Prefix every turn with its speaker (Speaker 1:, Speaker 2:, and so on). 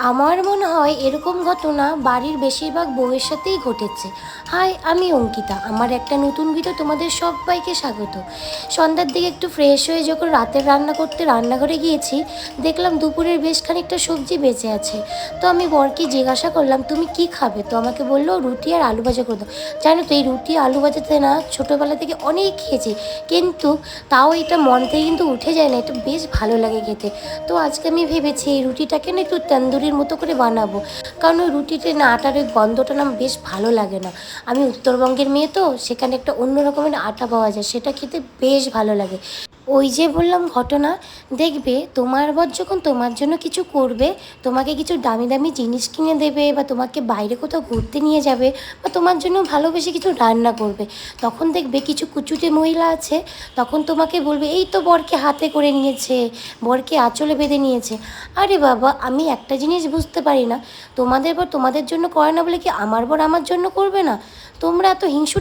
Speaker 1: আমার মনে হয় এরকম ঘটনা বাড়ির বেশিরভাগ বউয়ের সাথেই ঘটেছে। হাই, আমি অঙ্কিতা। আমার একটা নতুন ভিডিও তোমাদের সবাইকে স্বাগত। সন্ধ্যার দিকে একটু ফ্রেশ হয়ে যখন রাতের রান্না করতে রান্নাঘরে গিয়েছি, দেখলাম দুপুরের বেশ খানিকটা সবজি বেঁচে আছে। তো আমি বরকে জিজ্ঞাসা করলাম, তুমি কি খাবে? তো আমাকে বললো রুটি আর আলু ভাজা করে দাও। জানো তো, এই রুটি আলু ভাজাতে না ছোটোবেলা থেকে অনেক খেয়েছি, কিন্তু তাও এটা মন থেকে কিন্তু উঠে যায় না, এটা বেশ ভালো লাগে খেতে। তো আজকে আমি ভেবেছি এই রুটিটাকে না একটু তন্দুরির মতো করে বানাবো, কারণ ওই রুটিতে না আটার ওই গন্ধটা না বেশ ভালো লাগে না। আমি উত্তরবঙ্গের মেয়ে, তো সেখানে একটা অন্য রকমের আটা পাওয়া যায়, সেটা খেতে বেশ ভালো লাগে। ওই যে বললাম ঘটনা, দেখবে তোমার বর যখন তোমার জন্য কিছু করবে, তোমাকে কিছু দামি দামি জিনিস কিনে দেবে, বা তোমাকে বাইরে কোথাও ঘুরতে নিয়ে যাবে, বা তোমার জন্য ভালোবেসে কিছু রান্না করবে, তখন দেখবে কিছু কুচুটে মহিলা আছে, তখন তোমাকে বলবে এই তো বরকে হাতে করে নিয়েছে, বরকে আঁচলে বেঁধে নিয়েছে। আরে বাবা, আমি একটা জিনিস বুঝতে পারি না, তোমাদের বর তোমাদের জন্য করে না বলে কি আমার বর আমার জন্য করবে না? তোমরা এত হিংসুটে